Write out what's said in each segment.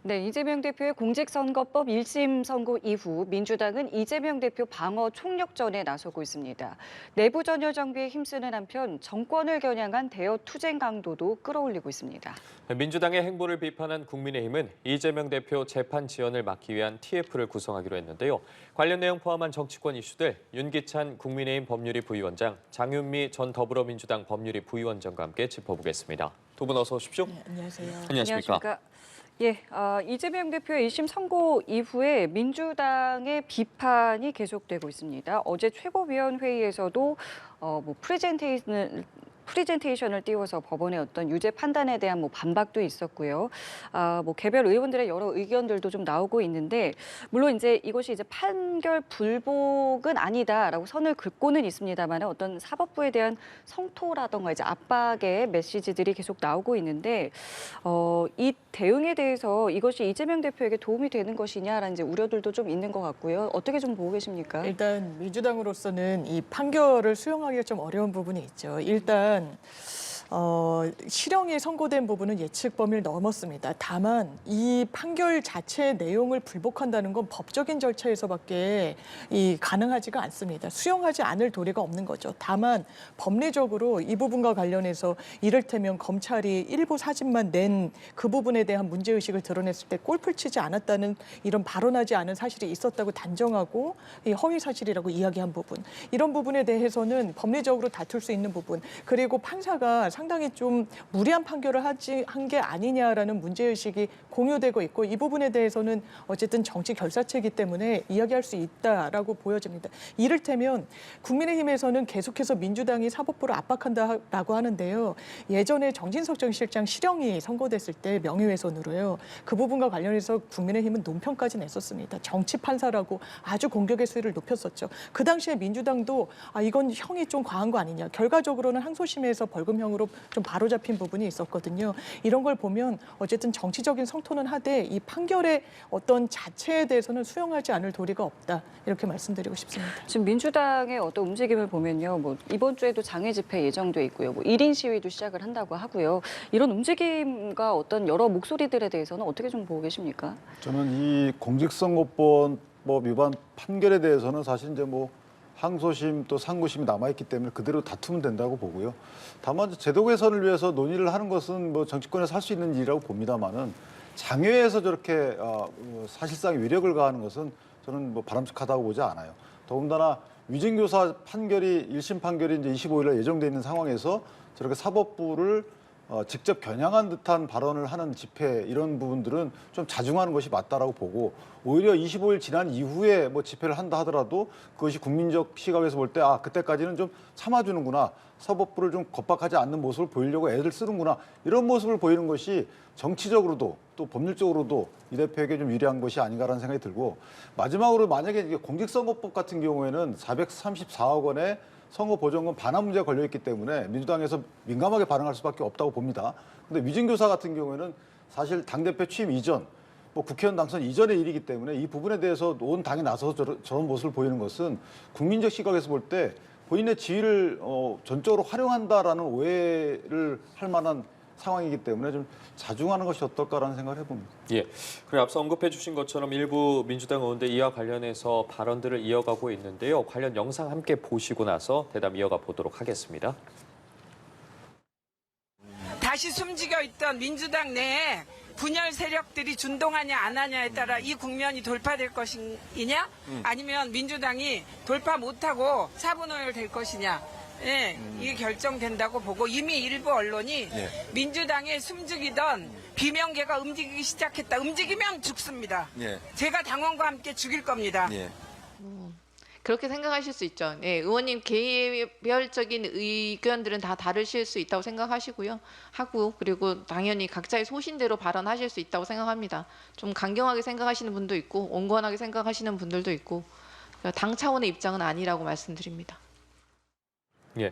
네, 이재명 대표의 공직선거법 1심 선고 이후 민주당은 이재명 대표 방어 총력전에 나서고 있습니다. 내부 전열 정비에 힘쓰는 한편 정권을 겨냥한 대여 투쟁 강도도 끌어올리고 있습니다. 민주당의 행보를 비판한 국민의힘은 이재명 대표 재판 지연을 막기 위한 TF를 구성하기로 했는데요. 관련 내용 포함한 정치권 이슈들 윤기찬 국민의힘 법률위 부위원장, 장윤미 전 더불어민주당 법률위 부위원장과 함께 짚어보겠습니다. 두 분 어서 오십시오. 네, 안녕하세요. 안녕하십니까? 예, 이재명 대표의 1심 선고 이후에 민주당의 비판이 계속되고 있습니다. 어제 최고위원회의에서도 프리젠테이션을 띄워서 법원의 어떤 유죄 판단에 대한 반박도 있었고요. 개별 의원들의 여러 의견들도 좀 나오고 있는데, 물론 이것이 판결 불복은 아니다라고 선을 긋고는 있습니다만 어떤 사법부에 대한 성토라던가 압박의 메시지들이 계속 나오고 있는데, 이 대응에 대해서 이것이 이재명 대표에게 도움이 되는 것이냐라는 우려들도 좀 있는 것 같고요. 어떻게 좀 보고 계십니까? 일단 민주당으로서는 이 판결을 수용하기가 좀 어려운 부분이 있죠. 일단 실형이 선고된 부분은 예측 범위를 넘었습니다. 다만 이 판결 자체의 내용을 불복한다는 건 법적인 절차에서밖에 가능하지가 않습니다. 수용하지 않을 도리가 없는 거죠. 다만 법리적으로 이 부분과 관련해서 이를테면 검찰이 일부 사진만 낸 그 부분에 대한 문제의식을 드러냈을 때 골프를 치지 않았다는 이런 발언하지 않은 사실이 있었다고 단정하고 허위 사실이라고 이야기한 부분, 이런 부분에 대해서는 법리적으로 다툴 수 있는 부분, 그리고 판사가 상당히 좀 무리한 판결을 한 게 아니냐라는 문제의식이 공유되고 있고, 이 부분에 대해서는 어쨌든 정치 결사체이기 때문에 이야기할 수 있다라고 보여집니다. 이를테면 국민의힘에서는 계속해서 민주당이 사법부를 압박한다라고 하는데요. 예전에 정진석 전 실장 실형이 선고됐을 때 명예훼손으로요. 그 부분과 관련해서 국민의힘은 논평까지 냈었습니다. 정치 판사라고 아주 공격의 수위를 높였었죠. 그 당시에 민주당도 이건 형이 좀 과한 거 아니냐. 결과적으로는 항소심에서 벌금형으로 좀 바로잡힌 부분이 있었거든요. 이런 걸 보면 어쨌든 정치적인 성토는 하되 이 판결의 어떤 자체에 대해서는 수용하지 않을 도리가 없다. 이렇게 말씀드리고 싶습니다. 지금 민주당의 어떤 움직임을 보면요. 이번 주에도 장외 집회 예정돼 있고요. 1인 시위도 시작을 한다고 하고요. 이런 움직임과 어떤 여러 목소리들에 대해서는 어떻게 좀 보고 계십니까? 저는 이 공직선거법 위반 판결에 대해서는 사실 항소심 또 상고심이 남아있기 때문에 그대로 다투면 된다고 보고요. 다만 제도 개선을 위해서 논의를 하는 것은 정치권에서 할 수 있는 일이라고 봅니다만은 장외에서 저렇게 사실상 위력을 가하는 것은 저는 바람직하다고 보지 않아요. 더군다나 위증교사 판결이 1심 판결이 이제 25일 날 예정돼 있는 상황에서 저렇게 사법부를 직접 겨냥한 듯한 발언을 하는 집회, 이런 부분들은 좀 자중하는 것이 맞다라고 보고, 오히려 25일 지난 이후에 집회를 한다 하더라도 그것이 국민적 시각에서 볼 때 그때까지는 좀 참아주는구나, 사법부를 좀 겁박하지 않는 모습을 보이려고 애를 쓰는구나, 이런 모습을 보이는 것이 정치적으로도 또 법률적으로도 이 대표에게 좀 유리한 것이 아닌가라는 생각이 들고, 마지막으로 만약에 이게 공직선거법 같은 경우에는 434억 원의 선거보전금 반환 문제가 걸려있기 때문에 민주당에서 민감하게 반응할 수밖에 없다고 봅니다. 근데 위증교사 같은 경우에는 사실 당대표 취임 이전, 국회의원 당선 이전의 일이기 때문에 이 부분에 대해서 온 당이 나서서 저런 모습을 보이는 것은 국민적 시각에서 볼 때 본인의 지위를 전적으로 활용한다라는 오해를 할 만한 상황이기 때문에 좀 자중하는 것이 어떨까라는 생각을 해봅니다. 예, 그리고 앞서 언급해 주신 것처럼 일부 민주당 의원들 이와 관련해서 발언들을 이어가고 있는데요. 관련 영상 함께 보시고 나서 대담 이어가 보도록 하겠습니다. 다시 숨지겨 있던 민주당 내에 분열 세력들이 준동하냐 안 하냐에 따라 이 국면이 돌파될 것이냐, 아니면 민주당이 돌파 못하고 4분의 5 될 것이냐, 이게 결정된다고 보고, 이미 일부 언론이 민주당에 숨죽이던 비명계가 움직이기 시작했다. 움직이면 죽습니다. 제가 당원과 함께 죽일 겁니다. 그렇게 생각하실 수 있죠. 의원님 개별적인 의견들은 다 다르실 수 있다고 생각하시고요. 그리고 당연히 각자의 소신대로 발언하실 수 있다고 생각합니다. 좀 강경하게 생각하시는 분도 있고 온건하게 생각하시는 분들도 있고, 당 차원의 입장은 아니라고 말씀드립니다. 예.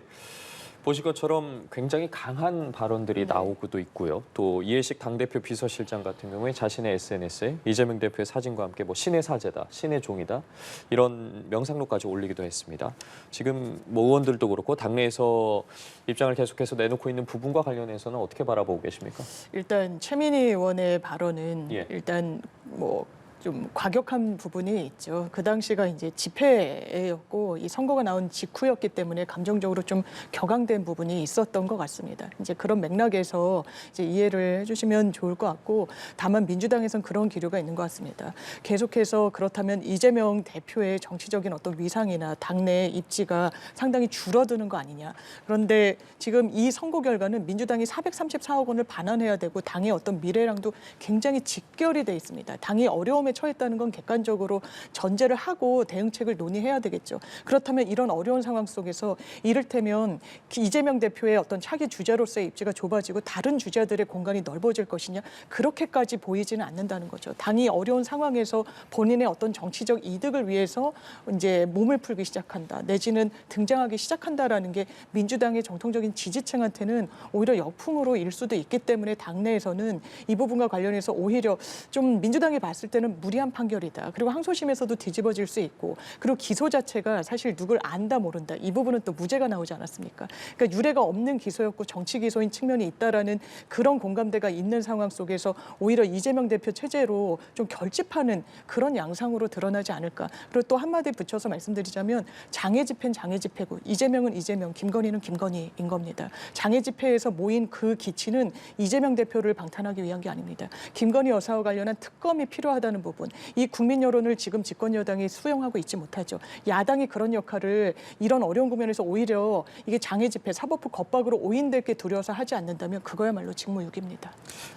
보실 것처럼 굉장히 강한 발언들이 나오고도 있고요. 또 이해식 당대표 비서실장 같은 경우에 자신의 SNS에 이재명 대표의 사진과 함께 뭐 신의 사제다, 신의 종이다 이런 명상록까지 올리기도 했습니다. 지금 뭐 의원들도 그렇고 당내에서 입장을 계속해서 내놓고 있는 부분과 관련해서는 어떻게 바라보고 계십니까? 일단 최민희 의원의 발언은 예. 일단 뭐 좀 과격한 부분이 있죠. 그 당시가 이제 집회였고 이 선거가 나온 직후였기 때문에 감정적으로 좀 격앙된 부분이 있었던 것 같습니다. 이제 그런 맥락에서 이제 이해를 해주시면 좋을 것 같고, 다만 민주당에선 그런 기류가 있는 것 같습니다. 계속해서 그렇다면 이재명 대표의 정치적인 어떤 위상이나 당내 입지가 상당히 줄어드는 거 아니냐. 그런데 지금 이 선거 결과는 민주당이 434억 원을 반환해야 되고 당의 어떤 미래랑도 굉장히 직결이 돼 있습니다. 당이 어려움에 처했다는 건 객관적으로 전제를 하고 대응책을 논의해야 되겠죠. 그렇다면 이런 어려운 상황 속에서 이를테면 이재명 대표의 어떤 차기 주자로서의 입지가 좁아지고 다른 주자들의 공간이 넓어질 것이냐, 그렇게까지 보이지는 않는다는 거죠. 당이 어려운 상황에서 본인의 어떤 정치적 이득을 위해서 이제 몸을 풀기 시작한다, 내지는 등장하기 시작한다라는 게 민주당의 정통적인 지지층한테는 오히려 역풍으로 일 수도 있기 때문에 당내에서는 이 부분과 관련해서 오히려 좀 민주당이 봤을 때는 무리한 판결이다. 그리고 항소심에서도 뒤집어질 수 있고, 그리고 기소 자체가 사실 누굴 안다 모른다. 이 부분은 또 무죄가 나오지 않았습니까? 그러니까 유례가 없는 기소였고 정치 기소인 측면이 있다라는 그런 공감대가 있는 상황 속에서 오히려 이재명 대표 체제로 좀 결집하는 그런 양상으로 드러나지 않을까. 그리고 또 한마디 붙여서 말씀드리자면 장애 집회는 장애 집회고 이재명은 이재명, 김건희는 김건희인 겁니다. 장애 집회에서 모인 그 기치는 이재명 대표를 방탄하기 위한 게 아닙니다. 김건희 여사와 관련한 특검이 필요하다는 부분, 이 국민 여론을 지금 집권 여당이 수용하고 있지 못하죠. 야당이 그런 역할을 이런 어려운 국면에서 오히려 이게 장애 집회, 사법부 겁박으로 오인될 게 두려워서 하지 않는다면 그거야말로 직무유기입니다.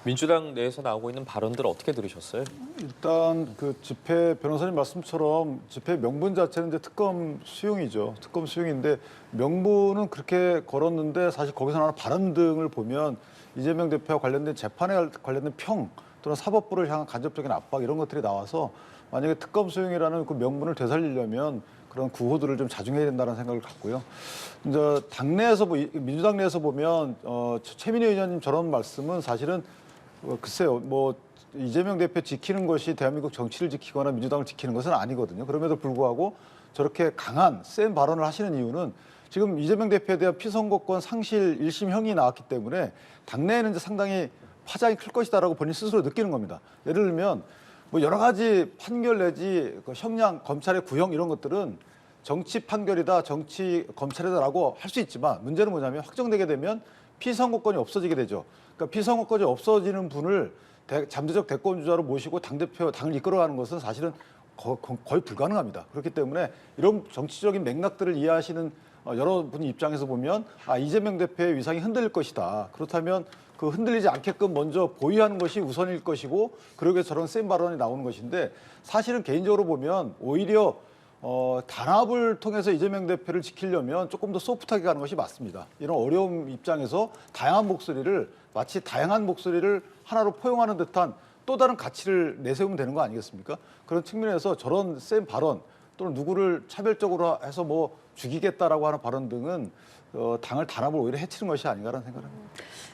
민주당 내에서 나오고 있는 발언들 어떻게 들으셨어요? 일단 그 집회 변호사님 말씀처럼 집회 명분 자체는 이제 특검 수용이죠. 특검 수용인데 명분은 그렇게 걸었는데 사실 거기서 나오는 발언 등을 보면 이재명 대표와 관련된 재판에 관련된 평 또는 사법부를 향한 간접적인 압박 이런 것들이 나와서 만약에 특검 수용이라는 그 명분을 되살리려면 그런 구호들을 좀 자중해야 된다는 생각을 갖고요. 이제 당내에서 민주당 내에서 보면 최민희 의원님 저런 말씀은 사실은 글쎄요, 뭐 이재명 대표 지키는 것이 대한민국 정치를 지키거나 민주당을 지키는 것은 아니거든요. 그럼에도 불구하고 저렇게 강한 센 발언을 하시는 이유는 지금 이재명 대표에 대한 피선거권 상실 1심형이 나왔기 때문에 당내에는 이제 상당히 파장이 클 것이다라고 본인 스스로 느끼는 겁니다. 예를 들면 뭐 여러 가지 판결 내지 그 형량, 검찰의 구형 이런 것들은 정치 판결이다, 정치 검찰이다라고 할 수 있지만 문제는 뭐냐면 확정되게 되면 피선거권이 없어지게 되죠. 그러니까 피선거권이 없어지는 분을 잠재적 대권주자로 모시고 당을 이끌어가는 것은 사실은 거의 불가능합니다. 그렇기 때문에 이런 정치적인 맥락들을 이해하시는 여러분 입장에서 보면 이재명 대표의 위상이 흔들릴 것이다. 그렇다면 그 흔들리지 않게끔 먼저 보위하는 것이 우선일 것이고, 그러게 저런 센 발언이 나오는 것인데, 사실은 개인적으로 보면 오히려 단합을 통해서 이재명 대표를 지키려면 조금 더 소프트하게 가는 것이 맞습니다. 이런 어려움 입장에서 마치 다양한 목소리를 하나로 포용하는 듯한 또 다른 가치를 내세우면 되는 거 아니겠습니까? 그런 측면에서 저런 센 발언 또는 누구를 차별적으로 해서 뭐 죽이겠다라고 하는 발언 등은 당을 단합을 오히려 해치는 것이 아닌가라는 생각을 합니다.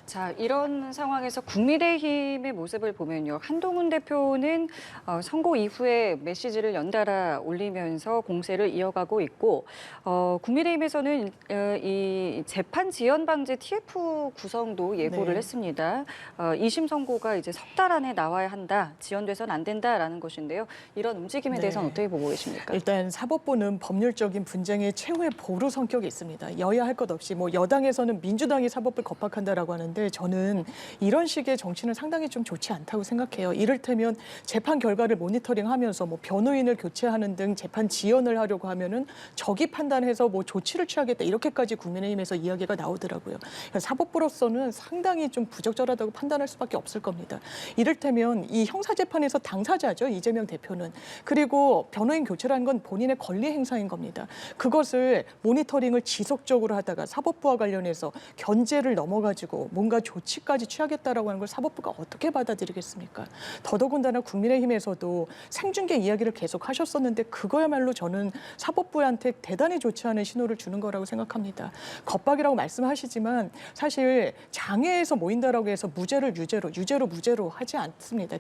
자, 이런 상황에서 국민의힘의 모습을 보면요. 한동훈 대표는 선거 이후에 메시지를 연달아 올리면서 공세를 이어가고 있고, 국민의힘에서는 이 재판 지연 방지 TF 구성도 예고를 했습니다. 2심 선고가 이제 석 달 안에 나와야 한다, 지연돼서는 안 된다라는 것인데요. 이런 움직임에 대해서는 어떻게 보고 계십니까? 일단 사법부는 법률적인 분쟁의 최후의 보루 성격이 있습니다. 여야 할 것 없이 뭐 여당에서는 민주당이 사법부를 겁박한다라고 하는데, 저는 이런 식의 정치는 상당히 좀 좋지 않다고 생각해요. 이를테면 재판 결과를 모니터링하면서 뭐 변호인을 교체하는 등 재판 지연을 하려고 하면은 적이 판단해서 뭐 조치를 취하겠다, 이렇게까지 국민의힘에서 이야기가 나오더라고요. 그러니까 사법부로서는 상당히 좀 부적절하다고 판단할 수밖에 없을 겁니다. 이를테면 이 형사재판에서 당사자죠, 이재명 대표는. 그리고 변호인 교체라는 건 본인의 권리 행사인 겁니다. 그것을 모니터링을 지속적으로 하다가 거기에다가 사법부와 관련해서 견제를 넘어가지고 뭔가 조치까지 취하겠다라고 하는 걸 사법부가 어떻게 받아들이겠습니까? 더더군다나 국민의힘에서도 생중계 이야기를 계속 하셨었는데 그거야말로 저는 사법부한테 대단히 좋지 않은 신호를 주는 거라고 생각합니다. 겁박이라고 말씀하시지만 사실 장애에서 모인다라고 해서 무죄를 유죄로, 유죄로 무죄로 하지 않습니다.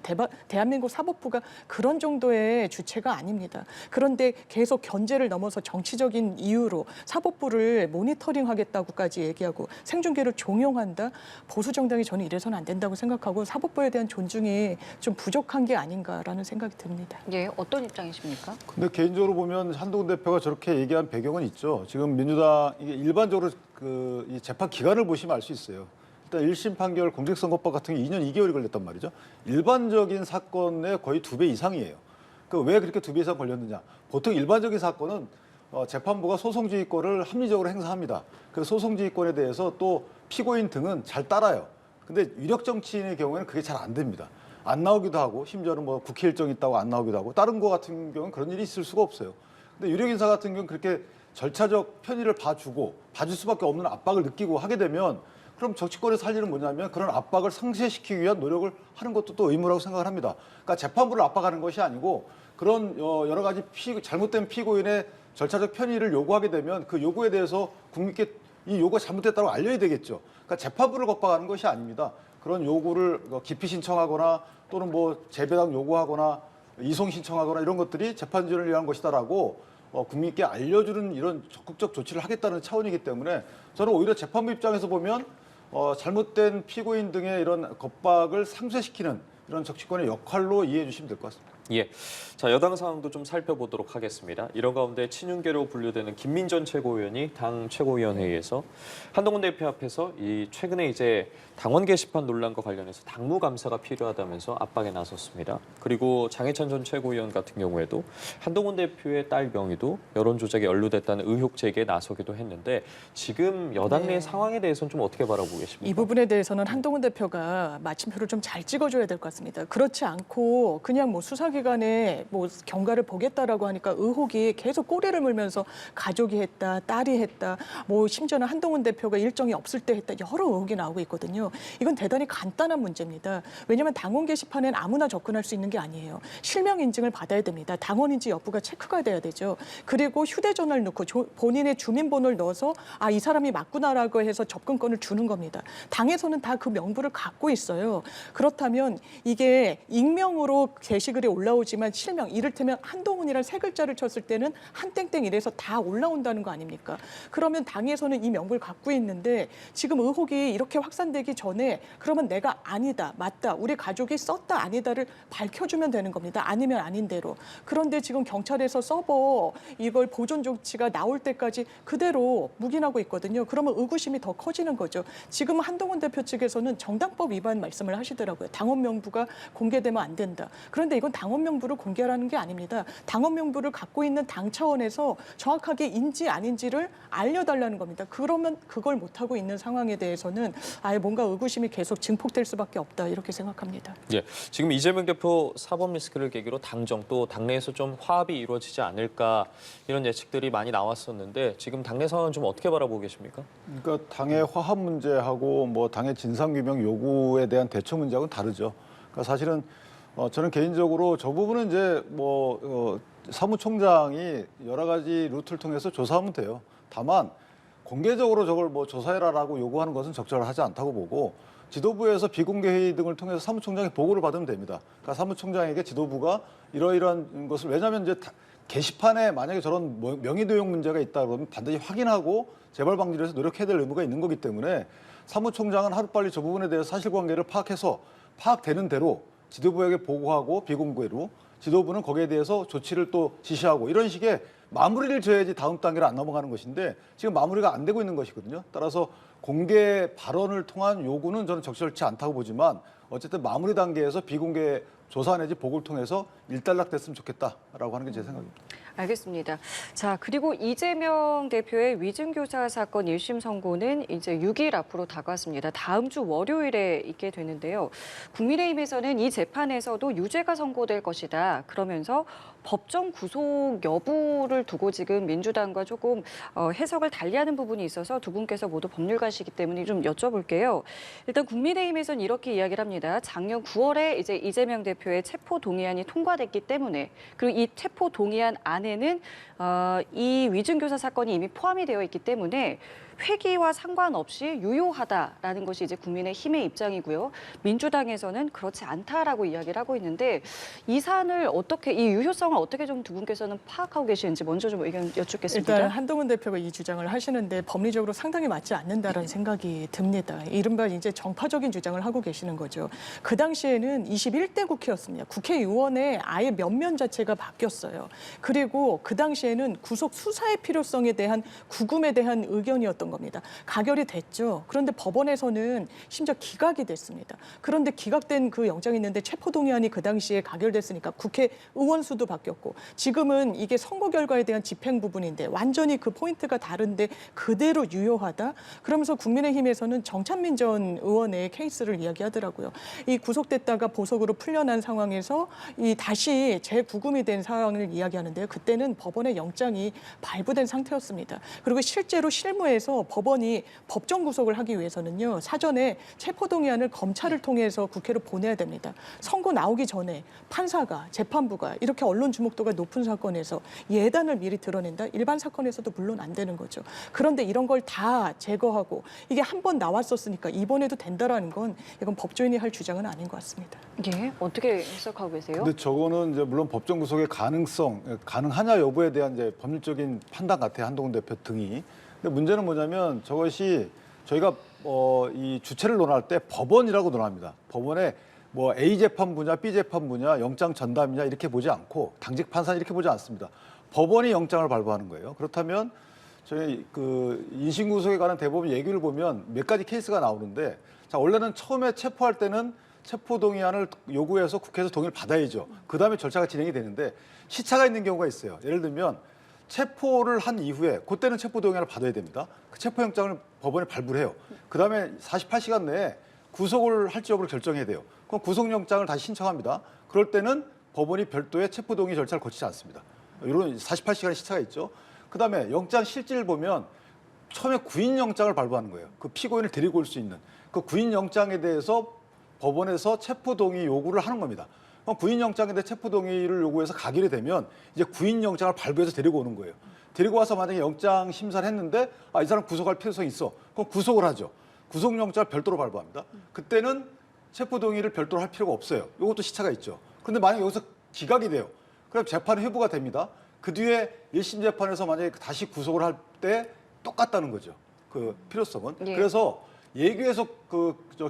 대한민국 사법부가 그런 정도의 주체가 아닙니다. 그런데 계속 견제를 넘어서 정치적인 이유로 사법부를 모니터링하겠다고까지 얘기하고 생중계를 종용한다? 보수 정당이 저는 이래서는 안 된다고 생각하고 사법부에 대한 존중이 좀 부족한 게 아닌가라는 생각이 듭니다. 예, 어떤 입장이십니까? 근데 개인적으로 보면 한동훈 대표가 저렇게 얘기한 배경은 있죠. 지금 민주당 이게 일반적으로 이 재판 기간을 보시면 알 수 있어요. 일단 1심 판결 공직선거법 같은 게 2년 2개월이 걸렸단 말이죠. 일반적인 사건의 거의 2배 이상이에요. 왜 그렇게 2배 이상 걸렸느냐? 보통 일반적인 사건은 재판부가 소송지휘권을 합리적으로 행사합니다. 그 소송지휘권에 대해서 또 피고인 등은 잘 따라요. 근데 유력 정치인의 경우에는 그게 잘 안 됩니다. 안 나오기도 하고 심지어는 뭐 국회 일정이 있다고 안 나오기도 하고 다른 거 같은 경우는 그런 일이 있을 수가 없어요. 근데 유력 인사 같은 경우는 그렇게 절차적 편의를 봐줄 수밖에 없는 압박을 느끼고 하게 되면 그럼 정치권에서 할 일은 뭐냐면 그런 압박을 상쇄시키기 위한 노력을 하는 것도 또 의무라고 생각을 합니다. 그러니까 재판부를 압박하는 것이 아니고 그런 여러 가지 잘못된 피고인의 절차적 편의를 요구하게 되면 그 요구에 대해서 국민께 이 요구가 잘못됐다고 알려야 되겠죠. 그러니까 재판부를 겁박하는 것이 아닙니다. 그런 요구를 기피 신청하거나 또는 뭐 재배당 요구하거나 이송 신청하거나 이런 것들이 재판 지연을 위한 것이다라고 국민께 알려주는 이런 적극적 조치를 하겠다는 차원이기 때문에 저는 오히려 재판부 입장에서 보면 잘못된 피고인 등의 이런 겁박을 상쇄시키는 이런 정치권의 역할로 이해해 주시면 될 것 같습니다. 예. 자, 여당 상황도 좀 살펴보도록 하겠습니다. 이런 가운데 친윤계로 분류되는 김민전 최고위원이 당 최고위원회의에서 한동훈 대표 앞에서 이 최근에 이제 당원 게시판 논란과 관련해서 당무 감사가 필요하다면서 압박에 나섰습니다. 그리고 장해찬 전 최고위원 같은 경우에도 한동훈 대표의 딸 명의도 여론 조작에 연루됐다는 의혹 제기에 나서기도 했는데 지금 여당 내 상황에 대해서는 좀 어떻게 바라보고 계십니까? 이 부분에 대해서는 한동훈 대표가 마침표를 좀 잘 찍어줘야 될 것 같습니다. 그렇지 않고 그냥 뭐 수사기관에 뭐 경과를 보겠다라고 하니까 의혹이 계속 꼬리를 물면서 가족이 했다, 딸이 했다, 뭐 심지어는 한동훈 대표가 일정이 없을 때 했다 여러 의혹이 나오고 있거든요. 이건 대단히 간단한 문제입니다. 왜냐하면 당원 게시판엔 아무나 접근할 수 있는 게 아니에요. 실명 인증을 받아야 됩니다. 당원인지 여부가 체크가 돼야 되죠. 그리고 휴대전화를 넣고 본인의 주민번호를 넣어서 아, 이 사람이 맞구나라고 해서 접근권을 주는 겁니다. 당에서는 다 그 명부를 갖고 있어요. 그렇다면 이게 익명으로 게시글에 올라오지만 실명, 이를테면 한동훈이란 세 글자를 쳤을 때는 한땡땡 이래서 다 올라온다는 거 아닙니까? 그러면 당에서는 이 명부를 갖고 있는데 지금 의혹이 이렇게 확산되기 전에 그러면 내가 아니다, 맞다, 우리 가족이 썼다, 아니다를 밝혀주면 되는 겁니다. 아니면 아닌 대로. 그런데 지금 경찰에서 서버 이걸 보존 조치가 나올 때까지 그대로 묵인하고 있거든요. 그러면 의구심이 더 커지는 거죠. 지금 한동훈 대표 측에서는 정당법 위반 말씀을 하시더라고요. 당원 명부가 공개되면 안 된다. 그런데 이건 당원 명부를 공개하라는 게 아닙니다. 당원 명부를 갖고 있는 당 차원에서 정확하게 인지 아닌지를 알려달라는 겁니다. 그러면 그걸 못하고 있는 상황에 대해서는 아예 뭔가 의구심이 계속 증폭될 수밖에 없다 이렇게 생각합니다. 예, 지금 이재명 대표 사법 리스크를 계기로 당정 또 당내에서 좀 화합이 이루어지지 않을까 이런 예측들이 많이 나왔었는데 지금 당내 상황은 좀 어떻게 바라보고 계십니까? 그러니까 당의 화합 문제하고 뭐 당의 진상규명 요구에 대한 대처 문제하고는 다르죠. 그러니까 사실은 저는 개인적으로 저 부분은 이제 사무총장이 여러 가지 루트를 통해서 조사하면 돼요. 다만 공개적으로 저걸 뭐 조사해라라고 요구하는 것은 적절하지 않다고 보고 지도부에서 비공개 회의 등을 통해서 사무총장의 보고를 받으면 됩니다. 그러니까 사무총장에게 지도부가 이러이러한 것을 왜냐하면 이제 게시판에 만약에 저런 명의 도용 문제가 있다 그러면 반드시 확인하고 재발 방지를 해서 노력해야 될 의무가 있는 거기 때문에 사무총장은 하루빨리 저 부분에 대해서 사실관계를 파악해서 파악되는 대로 지도부에게 보고하고 비공개로 지도부는 거기에 대해서 조치를 또 지시하고 이런 식의 마무리를 지어야지 다음 단계로 안 넘어가는 것인데 지금 마무리가 안 되고 있는 것이거든요. 따라서 공개 발언을 통한 요구는 저는 적절치 않다고 보지만 어쨌든 마무리 단계에서 비공개 조사 내지 보고를 통해서 일단락됐으면 좋겠다라고 하는 게 제 생각입니다. 알겠습니다. 자, 그리고 이재명 대표의 위증교사 사건 1심 선고는 이제 6일 앞으로 다가왔습니다. 다음 주 월요일에 있게 되는데요. 국민의힘에서는 이 재판에서도 유죄가 선고될 것이다. 그러면서 법정 구속 여부를 두고 지금 민주당과 조금 해석을 달리하는 부분이 있어서 두 분께서 모두 법률가시기 때문에 좀 여쭤볼게요. 일단 국민의힘에서는 이렇게 이야기를 합니다. 작년 9월에 이제 이재명 대표의 체포 동의안이 통과됐기 때문에, 그리고 이 체포 동의안 안에는 이 위증교사 사건이 이미 포함이 되어 있기 때문에 회기와 상관없이 유효하다라는 것이 이제 국민의힘의 입장이고요. 민주당에서는 그렇지 않다라고 이야기를 하고 있는데, 이 사안을 어떻게, 이 유효성을 어떻게 좀 두 분께서는 파악하고 계시는지 먼저 좀 의견 여쭙겠습니다. 일단 한동훈 대표가 이 주장을 하시는데 법리적으로 상당히 맞지 않는다라는 생각이 듭니다. 이른바 이제 정파적인 주장을 하고 계시는 거죠. 그 당시에는 21대 국회였습니다. 국회의원의 아예 면면 자체가 바뀌었어요. 그리고 그 당시에는 구속 수사의 필요성에 대한 구금에 대한 의견이었던 겁니다. 가결이 됐죠. 그런데 법원에서는 심지어 기각이 됐습니다. 그런데 기각된 그 영장이 있는데 체포동의안이 그 당시에 가결됐으니까 국회의원 수도 바뀌었고, 지금은 이게 선고 결과에 대한 집행 부분인데 완전히 그 포인트가 다른데 그대로 유효하다? 그러면서 국민의힘에서는 정찬민 전 의원의 케이스를 이야기하더라고요. 이 구속됐다가 보석으로 풀려난 상황에서 이 다시 재구금이 된 상황을 이야기하는데요. 그때는 법원의 영장이 발부된 상태였습니다. 그리고 실제로 실무에서 법원이 법정 구속을 하기 위해서는요, 사전에 체포동의안을 검찰을 통해서 국회로 보내야 됩니다. 선고 나오기 전에 판사가, 재판부가 이렇게 언론 주목도가 높은 사건에서 예단을 미리 드러낸다? 일반 사건에서도 물론 안 되는 거죠. 그런데 이런 걸 다 제거하고 이게 한 번 나왔었으니까 이번에도 된다라는 건 이건 법조인이 할 주장은 아닌 것 같습니다. 예, 어떻게 해석하고 계세요? 근데 저거는 이제 물론 법정 구속의 가능하냐 여부에 대한 이제 법률적인 판단 같아요. 한동훈 대표 등이. 근데 문제는 뭐냐면 저것이 저희가 이 주체를 논할 때 법원이라고 논합니다. 법원에 뭐 A 재판부냐 B 재판부냐 영장 전담이냐 이렇게 보지 않고 당직 판사 이렇게 보지 않습니다. 법원이 영장을 발부하는 거예요. 그렇다면 저희 그 인신구속에 관한 대법원 얘기를 보면 몇 가지 케이스가 나오는데, 자, 원래는 처음에 체포할 때는 체포동의안을 요구해서 국회에서 동의를 받아야죠. 그다음에 절차가 진행이 되는데 시차가 있는 경우가 있어요. 예를 들면 체포를 한 이후에 그때는 체포동의안을 받아야 됩니다. 그 체포영장을 법원에 발부를 해요. 그다음에 48시간 내에 구속을 할지 여부를 결정해야 돼요. 그럼 구속영장을 다시 신청합니다. 그럴 때는 법원이 별도의 체포동의 절차를 거치지 않습니다. 이런 48시간의 시차가 있죠. 그다음에 영장 실질을 보면 처음에 구인영장을 발부하는 거예요. 그 피고인을 데리고 올 수 있는 그 구인영장에 대해서 법원에서 체포동의 요구를 하는 겁니다. 그럼 구인영장에 대해 체포동의를 요구해서 가결이 되면 이제 구인영장을 발부해서 데리고 오는 거예요. 데리고 와서 만약에 영장 심사를 했는데 이 사람 구속할 필요성이 있어. 그럼 구속을 하죠. 구속영장을 별도로 발부합니다. 그때는 체포동의를 별도로 할 필요가 없어요. 이것도 시차가 있죠. 근데 만약에 여기서 기각이 돼요. 그럼 재판 회부가 됩니다. 그 뒤에 1심 재판에서 만약에 다시 구속을 할 때 똑같다는 거죠. 그 필요성은. 예. 그래서 예규에서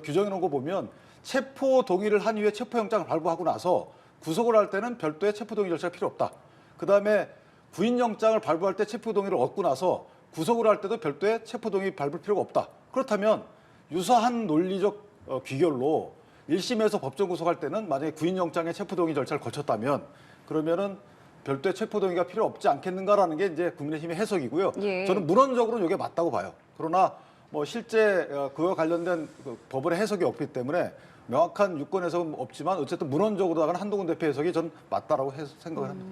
규정해 놓은 거 보면 체포 동의를 한 이후에 체포영장을 발부하고 나서 구속을 할 때는 별도의 체포동의 절차가 필요 없다. 그다음에 구인영장을 발부할 때 체포동의를 얻고 나서 구속을 할 때도 별도의 체포동의 발부할 필요가 없다. 그렇다면 유사한 논리적 귀결로 1심에서 법정 구속할 때는 만약에 구인영장의 체포동의 절차를 거쳤다면 그러면은 별도의 체포동의가 필요 없지 않겠는가라는 게 이제 국민의힘의 해석이고요. 예. 저는 문헌적으로는 이게 맞다고 봐요. 그러나 뭐 실제 그와 관련된 법원의 해석이 없기 때문에 명확한 유권 해석은 없지만 어쨌든 문헌적으로다가는 한동훈 대표 해석이 전 맞다라고 생각을 합니다.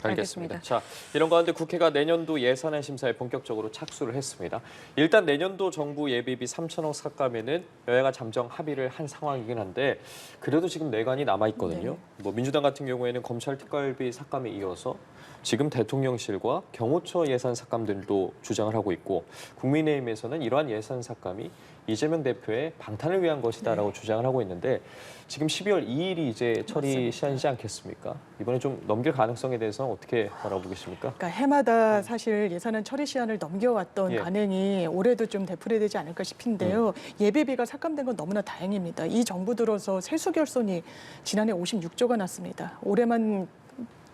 알겠습니다. 알겠습니다. 자, 이런 가운데 국회가 내년도 예산안 심사에 본격적으로 착수를 했습니다. 일단 내년도 정부 예비비 3천억 삭감에는 여야가 잠정 합의를 한 상황이긴 한데 그래도 지금 내관이 남아 있거든요. 뭐 민주당 같은 경우에는 검찰 특활비 삭감에 이어서 지금 대통령실과 경호처 예산 삭감들도 주장을 하고 있고 국민의힘에서는 이러한 예산 삭감이 이재명 대표의 방탄을 위한 것이다라고 주장을 하고 있는데 지금 12월 2일이 이제 처리 시한이지 않겠습니까? 이번에 좀 넘길 가능성에 대해서는 어떻게 바라보겠습니까? 그러니까 해마다 사실 예산안 처리 시한을 넘겨왔던 예. 관행이 올해도 좀 되풀이되지 않을까 싶은데요. 예비비가 삭감된 건 너무나 다행입니다. 이 정부 들어서 세수 결손이 지난해 56조가 났습니다. 올해만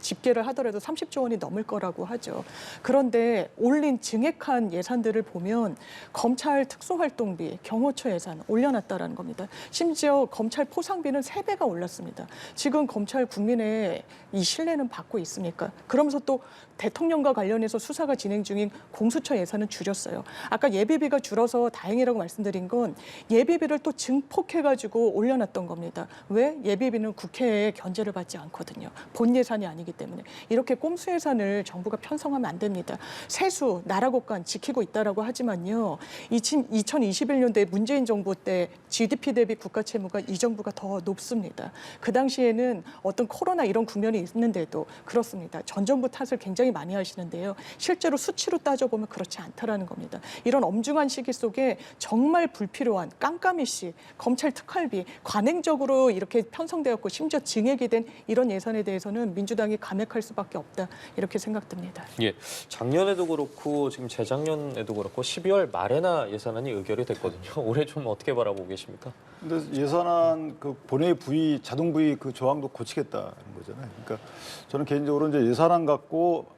집계를 하더라도 30조 원이 넘을 거라고 하죠. 그런데 올린 증액한 예산들을 보면 검찰 특수활동비, 경호처 예산 올려놨다라는 겁니다. 심지어 검찰 포상비는 3배가 올랐습니다. 지금 검찰 국민의 이 신뢰는 받고 있습니까? 그러면서 또 대통령과 관련해서 수사가 진행 중인 공수처 예산은 줄였어요. 아까 예비비가 줄어서 다행이라고 말씀드린 건 예비비를 또 증폭해가지고 올려놨던 겁니다. 왜? 예비비는 국회에 견제를 받지 않거든요. 본 예산이 아니기 때문에. 이렇게 꼼수 예산을 정부가 편성하면 안 됩니다. 세수, 나라 곳간 지키고 있다라고 하지만요. 2021년도에 문재인 정부 때 GDP 대비 국가 채무가 이 정부가 더 높습니다. 그 당시에는 어떤 코로나 이런 국면이 있는데도 그렇습니다. 전 정부 탓을 굉장히 많이 하시는데요. 실제로 수치로 따져보면 그렇지 않다라는 겁니다. 이런 엄중한 시기 속에 정말 불필요한 깜깜이씨, 검찰 특활비, 관행적으로 이렇게 편성되었고 심지어 증액이 된 이런 예산에 대해서는 민주당이 감액할 수밖에 없다. 이렇게 생각됩니다. 예, 작년에도 그렇고 지금 재작년에도 그렇고 12월 말에나 예산안이 의결이 됐거든요. 올해 좀 어떻게 바라보고 계십니까? 근데 예산안 그 본회의 부의 자동 부의 그 조항도 고치겠다는 거잖아요. 그러니까 저는 개인적으로 이제 예산안 갖고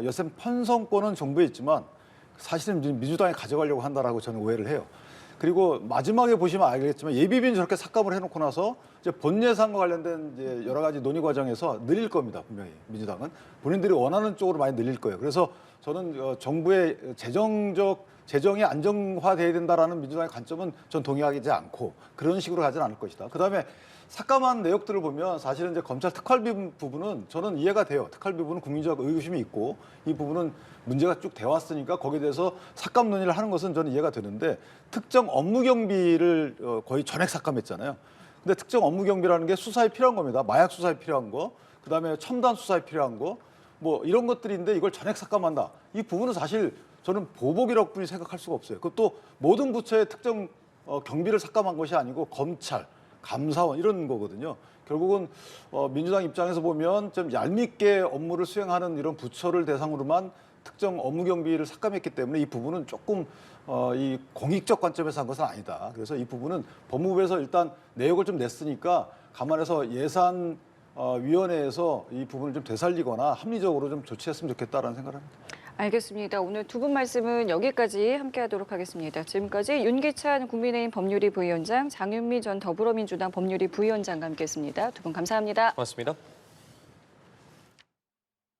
여셈 편성권은 정부에 있지만 사실은 민주당이 가져가려고 한다라고 저는 오해를 해요. 그리고 마지막에 보시면 알겠지만 예비비는 저렇게 삭감을 해놓고 나서 이제 본 예산과 관련된 이제 여러 가지 논의 과정에서 늘릴 겁니다. 분명히 민주당은 본인들이 원하는 쪽으로 많이 늘릴 거예요. 그래서 저는 정부의 재정이 안정화돼야 된다라는 민주당의 관점은 전 동의하지 않고 그런 식으로 가지는 않을 것이다. 그다음에 삭감한 내역들을 보면 사실은 이제 검찰 특활비 부분은 저는 이해가 돼요. 특활비 부분은 국민적 의구심이 있고 이 부분은 문제가 쭉 돼 왔으니까 거기에 대해서 삭감 논의를 하는 것은 저는 이해가 되는데 특정 업무 경비를 거의 전액 삭감했잖아요. 근데 특정 업무 경비라는 게 수사에 필요한 겁니다. 마약 수사에 필요한 거, 그다음에 첨단 수사에 필요한 거, 뭐 이런 것들인데 이걸 전액 삭감한다. 이 부분은 사실 저는 보복이라고 뿐이 생각할 수가 없어요. 그것도 모든 부처의 특정 경비를 삭감한 것이 아니고 검찰, 감사원 이런 거거든요. 결국은 민주당 입장에서 보면 좀 얄밉게 업무를 수행하는 이런 부처를 대상으로만 특정 업무 경비를 삭감했기 때문에 이 부분은 조금 이 공익적 관점에서 한 것은 아니다. 그래서 이 부분은 법무부에서 일단 내역을 좀 냈으니까 감안해서 예산위원회에서 이 부분을 좀 되살리거나 합리적으로 좀 조치했으면 좋겠다라는 생각을 합니다. 알겠습니다. 오늘 두 분 말씀은 여기까지 함께하도록 하겠습니다. 지금까지 윤기찬 국민의힘 법률위 부위원장, 장윤미 전 더불어민주당 법률위 부위원장과 함께했습니다. 두 분 감사합니다. 고맙습니다.